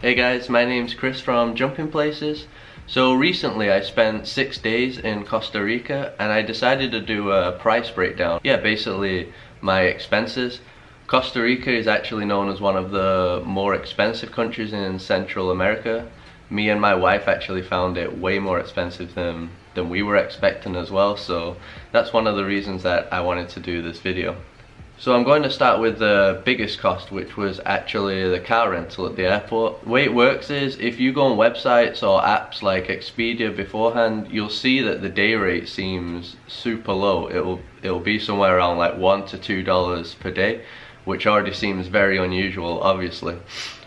Hey guys, my name's Chris from Jumping Places. So recently I spent 6 days in Costa Rica and I decided to do a price breakdown. Yeah, basically my expenses. Costa Rica is actually known as one of the more expensive countries in Central America. Me and my wife actually found it way more expensive than we were expecting as well, so that's one of the reasons that I wanted to do this video. So I'm going to start with the biggest cost, which was actually the car rental at the airport. The way it works is if you go on websites or apps like Expedia beforehand, you'll see that the day rate seems super low. It'll be somewhere around like $1 to $2 per day, which already seems very unusual, obviously.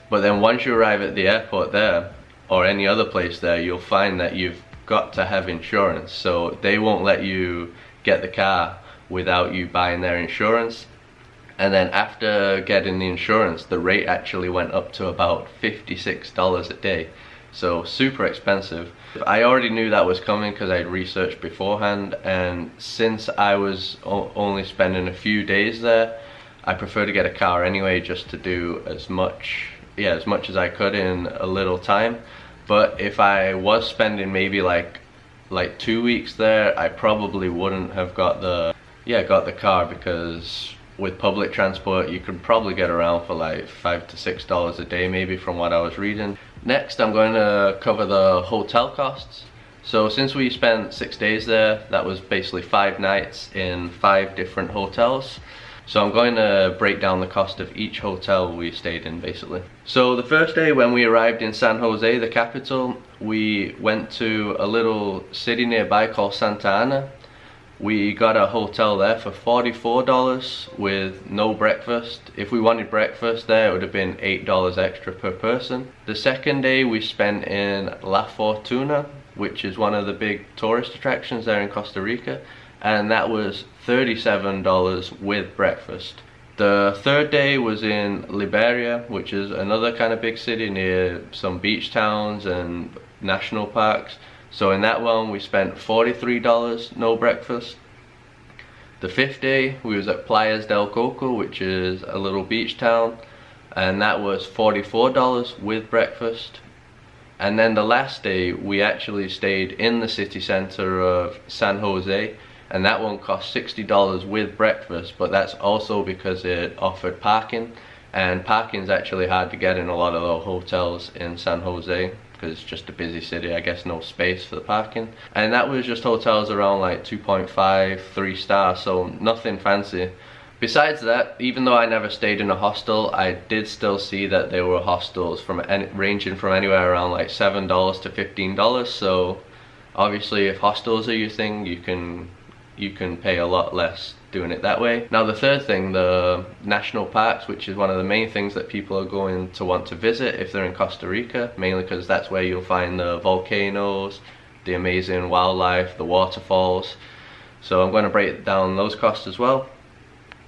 But then once you arrive at the airport there, or any other place there, you'll find that you've got to have insurance. So they won't let you get the car without you buying their insurance. And then after getting the insurance, the rate actually went up to about $56 a day. So super expensive. I already knew that was coming because I'd researched beforehand, and since I was only spending a few days there, I prefer to get a car anyway, just to do as much as I could in a little time. But if I was spending maybe like 2 weeks there, I probably wouldn't have got the car, because with public transport you could probably get around for like $5 to $6 a day maybe, from what I was reading. Next I'm going to cover the hotel costs. So since we spent 6 days there, that was basically 5 nights in 5 different hotels. So I'm going to break down the cost of each hotel we stayed in basically. So the first day when we arrived in San Jose, the capital, we went to a little city nearby called Santa Ana. We got a hotel there for $44 with no breakfast. If we wanted breakfast there, it would have been $8 extra per person. The second day we spent in La Fortuna, which is one of the big tourist attractions there in Costa Rica, and that was $37 with breakfast. The third day was in Liberia, which is another kind of big city near some beach towns and national parks. So in that one we spent $43, no breakfast. The fifth day we was at Playas del Coco, which is a little beach town, and that was $44 with breakfast. And then the last day we actually stayed in the city center of San Jose, and that one cost $60 with breakfast, but that's also because it offered parking, and parking's actually hard to get in a lot of the hotels in San Jose because it's just a busy city, I guess no space for the parking. And that was just hotels around like 2.5, 3 stars, so nothing fancy. Besides that, even though I never stayed in a hostel, I did still see that there were hostels ranging from anywhere around like $7 to $15, so obviously if hostels are your thing, you can pay a lot less doing it that way. Now the third thing, the national parks, which is one of the main things that people are going to want to visit if they're in Costa Rica, mainly because that's where you'll find the volcanoes, the amazing wildlife, the waterfalls. So I'm going to break down those costs as well.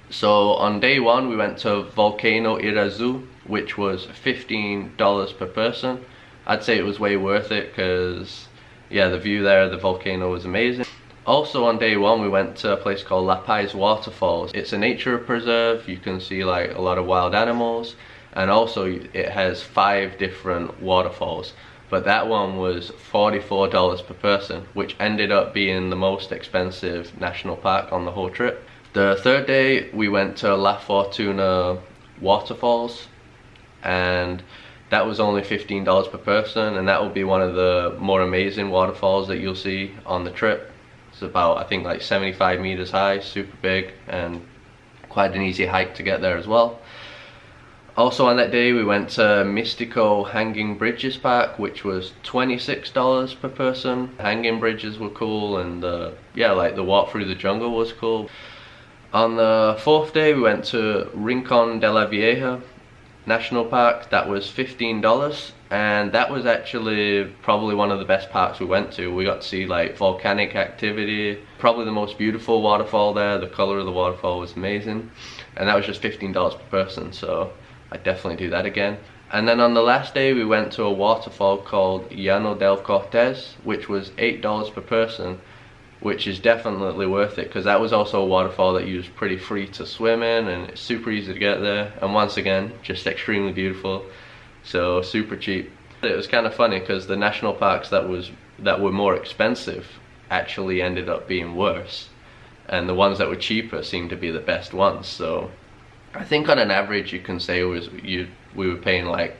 So on day one we went to Volcano Irazu, which was $15 per person. I'd say it was way worth it because yeah, the view there of the volcano was amazing. Also on day one we went to a place called La Paz Waterfalls. It's a nature preserve, you can see like a lot of wild animals, and also it has 5 different waterfalls. But that one was $44 per person, which ended up being the most expensive national park on the whole trip. The third day we went to La Fortuna waterfalls, and that was only $15 per person, and that will be one of the more amazing waterfalls that you'll see on the trip. It's about, I think, like 75 meters high, super big, and quite an easy hike to get there as well. Also on that day we went to Mystico Hanging Bridges Park, which was $26 per person. Hanging bridges were cool, and yeah, like the walk through the jungle was cool. On the fourth day we went to Rincon de la Vieja National Park. That was $15, and that was actually probably one of the best parks we went to. We got to see like volcanic activity, probably the most beautiful waterfall there. The color of the waterfall was amazing, and that was just $15 per person, so I'd definitely do that again. And then on the last day we went to a waterfall called Llano del Cortez, which was $8 per person, which is definitely worth it because that was also a waterfall that you was pretty free to swim in, and it's super easy to get there, and once again just extremely beautiful. so super cheap. It was kind of funny because the national parks that were more expensive actually ended up being worse, and the ones that were cheaper seemed to be the best ones. So I think on an average you can say we were paying like,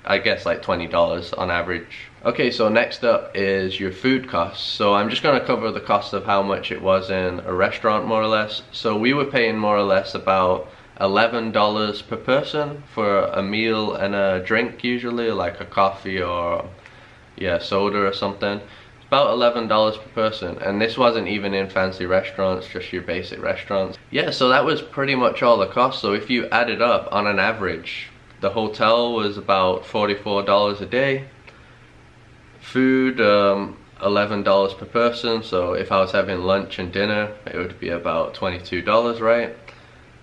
I guess like $20 on average. Okay, so next up is your food costs. So I'm just going to cover the cost of how much it was in a restaurant more or less. So we were paying more or less about $11 per person for a meal and a drink, usually like a coffee or soda or something. It's about $11 per person, and this wasn't even in fancy restaurants, just your basic restaurants. Yeah, so that was pretty much all the cost. So if you add it up on an average, the hotel was about $44 a day. Food, $11 per person. So if I was having lunch and dinner, it would be about $22, right?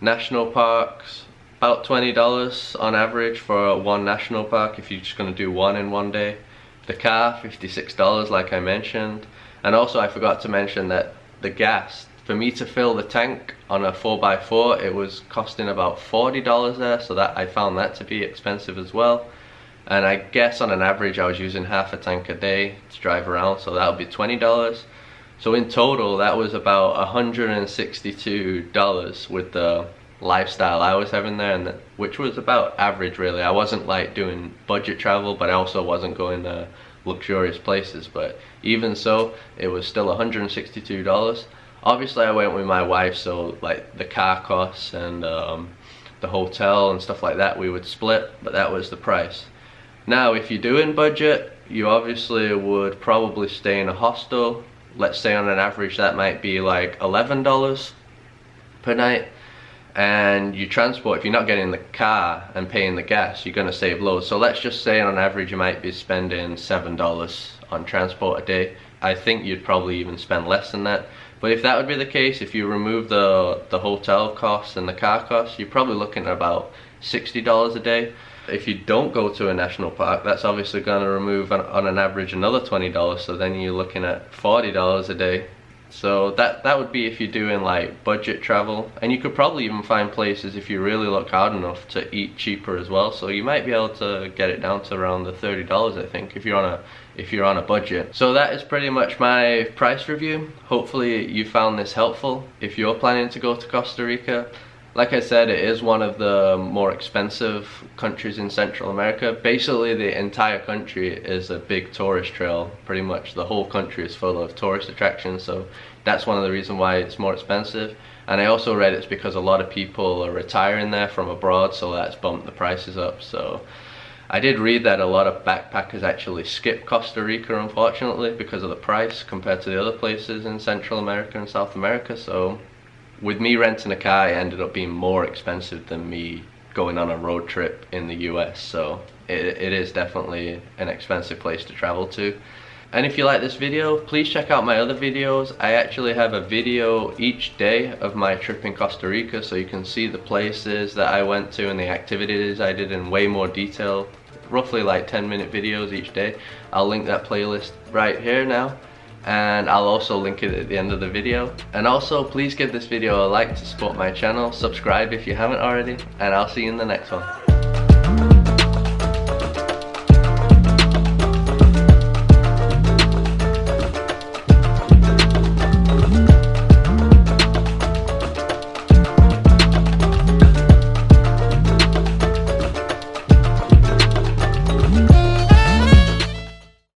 National parks, about $20 on average for one national park if you're just going to do one in one day. The car, $56 like I mentioned. And also I forgot to mention that the gas, for me to fill the tank on a 4x4, it was costing about $40 there, so that I found that to be expensive as well. And I guess on an average I was using half a tank a day to drive around, so that would be $20. So in total that was about $162 with the lifestyle I was having there, and which was about average really. I wasn't like doing budget travel, but I also wasn't going to luxurious places, but even so it was still $162. Obviously I went with my wife, so like the car costs and the hotel and stuff like that we would split, but that was the price. Now if you're doing budget, you obviously would probably stay in a hostel. Let's say on an average that might be like $11 per night. And you transport, if you're not getting the car and paying the gas, you're going to save loads. So let's just say on average you might be spending $7 on transport a day. I think you'd probably even spend less than that. But if that would be the case, if you remove the hotel costs and the car costs, you're probably looking at about $60 a day. If you don't go to a national park, that's obviously going to remove on an average another $20, so then you're looking at $40 a day. So that would be if you're doing like budget travel, and you could probably even find places if you really look hard enough to eat cheaper as well. So you might be able to get it down to around the $30, I think, if you're on a budget. So that is pretty much my price review. Hopefully you found this helpful if you're planning to go to Costa Rica. Like I said, it is one of the more expensive countries in Central America. Basically the entire country is a big tourist trail. Pretty much the whole country is full of tourist attractions, so that's one of the reasons why it's more expensive. And I also read it's because a lot of people are retiring there from abroad, so that's bumped the prices up. So I did read that a lot of backpackers actually skip Costa Rica, unfortunately, because of the price compared to the other places in Central America and South America. So with me renting a car, it ended up being more expensive than me going on a road trip in the US. So it is definitely an expensive place to travel to. And if you like this video, please check out my other videos. I actually have a video each day of my trip in Costa Rica, so you can see the places that I went to and the activities I did in way more detail. Roughly like 10-minute videos each day. I'll link that playlist right here now, and I'll also link it at the end of the video. And also please give this video a like to support my channel, subscribe if you haven't already, and I'll see you in the next one.